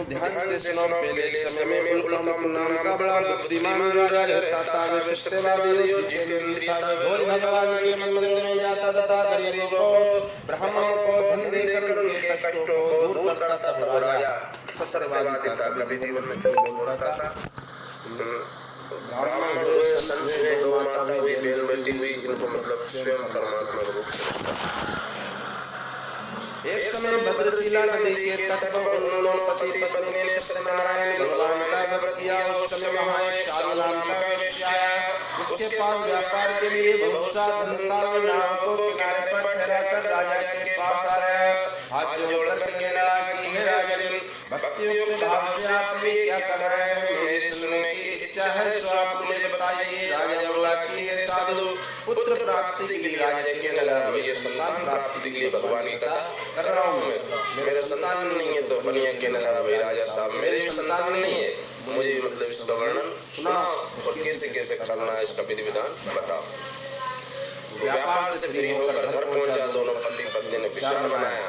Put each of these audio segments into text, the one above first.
ध्यान से सुनो। पहले समय में उत्तम नाम का बड़ा बुद्धिमान राजा रहता था। वे सत्यवादी और जितेंद्रिय था। भोले भगवान के मंदिर में जाता तथा गरीबों को, ब्राह्मणों को धन देकर उनके कष्टों को दूर करता था। राजा सत्यवादी था, कभी जीवन में झूठ नहीं बोलता था। ब्राह्मण हुए, संत हुए, दो माता हुई, बहन बेटी हुई, इनको मतलब स्वयं परमात्मा का रूप समझता था। एक समय भद्रशिला नदी के तट पर उन्होंने पति पत्नी ने सत्यनारायण भगवान का व्रत किया। उस समय वहाँ एक साधु नाम का वैश्य आया। उसके पास व्यापार के लिए बहुत सा धन था। वह नाव को किनारे पर ठहराकर राजा के पास आया। हाथ जोड़कर कहने लगा कि हे राजन, भक्तियुक्त भाव से आप ये क्या कर रहे हैं? मेरी सुनने की इच्छा है, सो आप मुझे बताइए। राजा बोला कि हे साधु, पुत्र प्राप्ति के लिए राजा कहने लगा, ये संतान प्राप्ति के लिए भगवान की कथा कर रहा हूँ मैं, मेरे संतान नहीं है। तो बनिया कहने लगा, भाई राजा साहब, मेरे संतान नहीं है, मुझे मतलब इसका वर्णन सुनाओ और कैसे कैसे करना है, इसका विधि विधान बताओ। व्यापार से फ्री होकर घर पहुंचा। दोनों पति पत्नी ने विचार बनाया,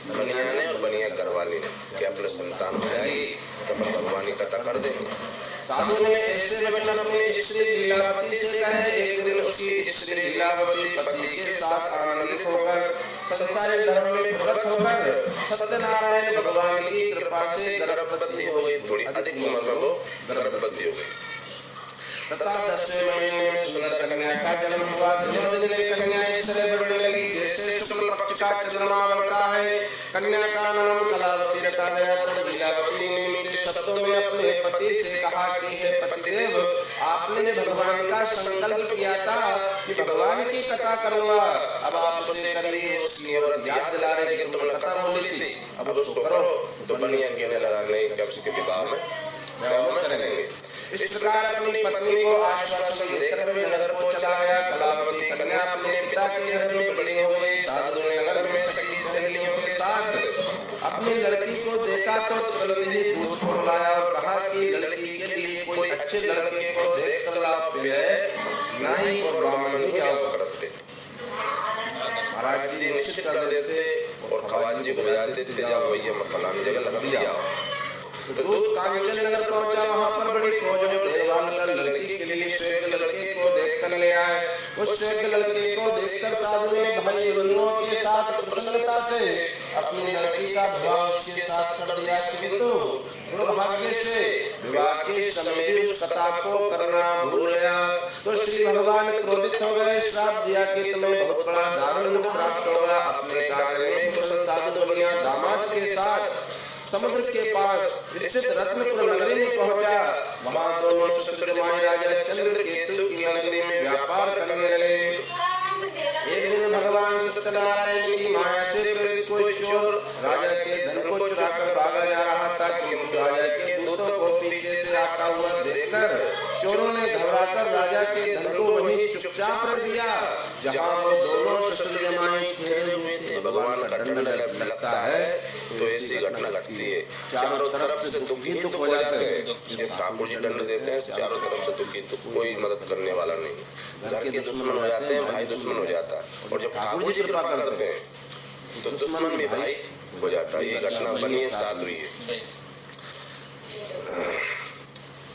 बनिया ने और बनिया घरवाली ने, कि अपने संतान हो जाएगी तो भगवान की कथा कर देंगे। साधु ने ऐसे वचन अपनी स्त्री लीलावती से कहे। एक दिन उसकी स्त्री लीलावती पति के साथ आनंदित होकर संसारिक धर्म में भक्त होकर सत्यनारायण भगवान की कृपा से गर्भवती हो गई। थोड़ी अधिक उम्र में वो गर्भवती हो गई तथा 10वें महीने में सुंदर कन्या का जन्म हुआ। दिन दिन कन्या इस तरह बढ़ने लगी जैसे शुक्ल पक्ष का चंद्रमा बढ़ता है। कन्या का नाम कलावती रखा गया। तब लीलावती ने मीठे शब्दों में अपने पति से कहा कि हे पतिदेव, आपने भगवान का संकल्प किया था कि भगवान की कथा करूंगा, अब आप उसे करिए। उसकी औरत याद दिला रही कि तुमने कथा बोली थी, अब उसको करो। तो बनिया कहने लगा, नहीं, कब इसके विवाह में करेंगे। इस प्रकार अपनी पत्नी को आश्वासन देकर वे नगर को चला गया। कलावती कन्या अपने पिता के घर में बड़ी हो गई। साधु ने नगर में सखी सहेलियों के साथ अपनी लड़की को देखा तो तुरंत ही दूध को लाया और कहा कि लड़की के लिए कोई अच्छे लड़के को देख कर आप नहीं और ब्राह्मण ही आओ करते। महाराज जी निश्चित कर देते और खवान जी को बजा देते, जाओ भैया फलानी जगह लगा दिया। तो दूध कांचन नगर पहुंचा। वहाँ पर बड़ी फौज और देवाल लड़की के लिए श्वेत लड़के को देखकर ले आए। उस श्वेत लड़के को देखकर साधु ने भाई बंधुओं के साथ प्रसन्नता से अपनी लड़की का विवाह उसके साथ कर दिया, किंतु दुर्भाग्य से विवाह के समय भी उस कथा को करना भूल गया। तो श्री भगवान क्रोधित हो गए, श्राप दिया कि तुम्हें बहुत बड़ा दारुण दुख प्राप्त होगा। अपने कार्य में कुशल साधु बनिया दामाद के साथ समुद्र के पास स्थित रत्नपुर नगरी में पहुंचा। वहाँ दोनों सुश्रीमाई राजा चंद्रकेतु की नगरी में व्यापार करने लगे। एक दिन भगवान सत्यनारायण की माया से प्रेरित कोई चोर राजा के धन को चुराकर भागा जा रहा था, किंतु राजा के दूतों को पीछे से आता हुआ देखकर चोरों ने घबराकर राजा के धन को वहीं चुपचाप रख दिया जहाँ वो दोनों ससुरजमाई ठहरे हुए थे। भगवान का दंड लगता है तो ऐसी घटना घटती है। चारों तरफ से दुखी दुख हो जाते हैं। जब ठाकुर जी दंड देते हैं चारों तरफ से दुखी दुख, कोई मदद करने वाला नहीं। घर के दुश्मन हो जाते हैं, भाई दुश्मन हो जाता है, और जब ठाकुर जी कृपा करते हैं तो दुश्मन भी भाई हो जाता है। ये घटना बनी है, साथ हुई है।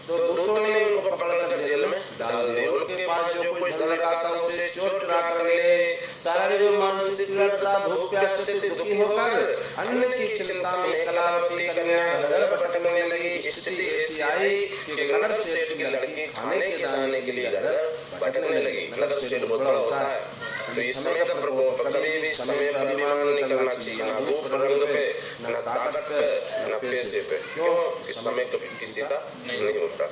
तो दूतों ने उनको पकड़कर जेल में डाल दिया। उनके पास जो कुछ धन रखा था उसे चोर चुरा कर ले। सारे जो मानसिक लड़का भूख प्यास से दुखी होकर अन्न की चिंता में कलावती कन्या घर भटकने लगी। स्थिति ऐसी आई कि नगर सेठ के लड़के खाने के दाने के लिए घर भटकने लगी। नगर सेठ बहुत बड़ा होता है, तो इस समय का प्रकोप कभी भी समय पर अभिमान नहीं करना चाहिए, ना रूप रंग पे, न ताकत पे, न पैसे पे। क्यों? इस समय कभी किसी का नहीं होता।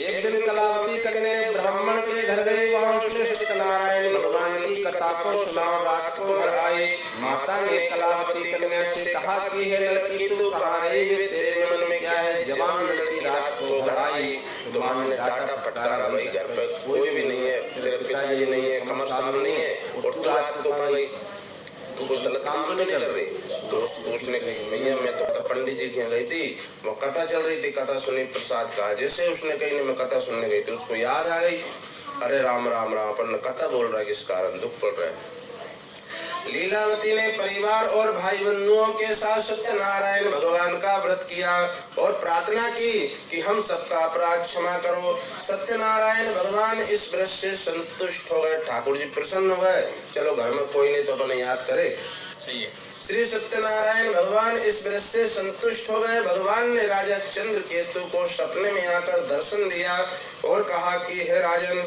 एक दिन कलावती कन्या ब्राह्मण के घर गई। वहाँ उसने सत्यनारायण भगवान की कथा को सुना। रात को घर आई। माता ने कलावती कन्या से कहा कि हे लड़की, तू कहाँ रही है? तेरे मन में क्या है? जवान लड़की रात को घर आई तो माँ ने डांटा फटकारा, भाई घर पे कोई भी नहीं है, तेरे पिताजी नहीं है, कमर साहब नहीं है, और तू रात को कहाँ गई? तू कुछ गलत काम तो नहीं कर रही? तो उसने कही, भैया मैं तो पंडित जी के यहाँ गई थी, वो कथा चल रही थी, कथा सुनी प्रसाद का। जैसे उसने कही नहीं मैं कथा सुनने गई थी, उसको याद आ गई, अरे राम राम राम, अपन कथा बोल रहा है, किस कारण दुख पड़ रहा है। लीलावती ने परिवार और भाई बंधुओं के साथ सत्यनारायण भगवान का व्रत किया और प्रार्थना की कि हम सबका अपराध क्षमा करो। सत्यनारायण भगवान इस व्रत से संतुष्ट हो गए, ठाकुर जी प्रसन्न हो गए। चलो घर में कोई नहीं तो अपने याद करे। श्री सत्यनारायण भगवान इस व्रत से संतुष्ट हो गए। भगवान ने राजा चंद्रकेतु को सपने में आकर दर्शन दिया और कहा कि हे राजन,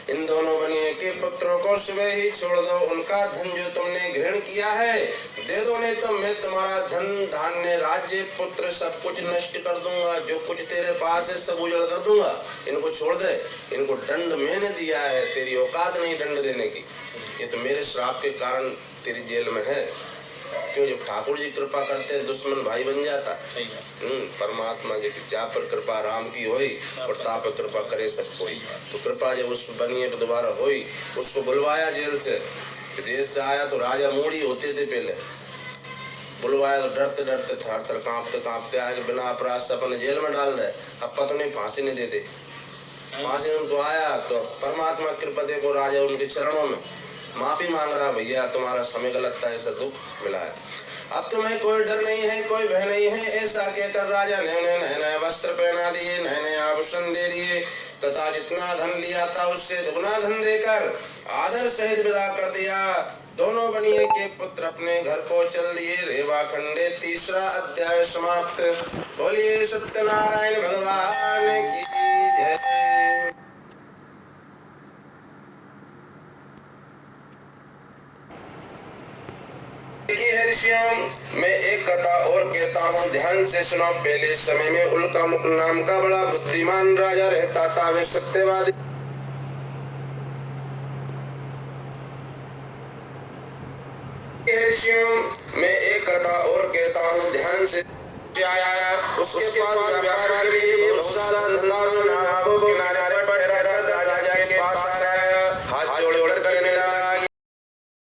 इन दोनों बनिए के पुत्रों को सुबह ही छोड़ दो। उनका धन जो तुमने ग्रहण किया है दे दो, नहीं तो मैं तुम्हारा धन धान्य राज्य पुत्र सब कुछ नष्ट कर दूंगा। जो कुछ तेरे पास है सब उजड़ कर दूंगा। इनको छोड़ दे, इनको दंड मैंने दिया है, तेरी औकात नहीं दंड देने की। ये तो मेरे श्राप के कारण तेरी जेल में है। क्यों, जब ठाकुर जी कृपा करते हैं दुश्मन भाई बन जाता। परमात्मा की जा पर कृपा राम की होई और ता पर कृपा करे सब कोई। तो कृपा जब उस पर बनी है तो दोबारा होई। उसको बुलवाया जेल से, जेल से आया तो राजा मूड़ी होते थे पहले, बुलवाया तो डरते डरते थर थर कांपते कांपते आए, बिना अपराध से अपने जेल में डाल दे। अब पता नहीं फांसी नहीं देते। फांसी उनको आया तो परमात्मा कृपा देखो, राजा उनके चरणों में माफी मांग रहा, भैया तुम्हारा समय गलत था, ऐसा दुख मिला है। अब तुम्हें कोई डर नहीं है, कोई भय नहीं है। ऐसा कहकर राजा ने उन्हें नए नए वस्त्र पहना दिए, नए नए आभूषण दे दिए तथा जितना धन लिया था उससे दुगना धन देकर आदर सहित विदा कर दिया। दोनों बनिए के पुत्र अपने घर को चल दिए। रेवा खंडे 3रा अध्याय समाप्त। बोलिए सत्यनारायण भगवान की जय। मैं एक कथा और कहता हूँ, ध्यान से सुनो। पहले समय में उल्कामुख नाम का बड़ा बुद्धिमान राजा रहता था। वे सत्यवादी मैं एक कथा और कहता हूँ, ध्यान से आया। उसके पास व्यापार के लिए बहुत सारा धंधा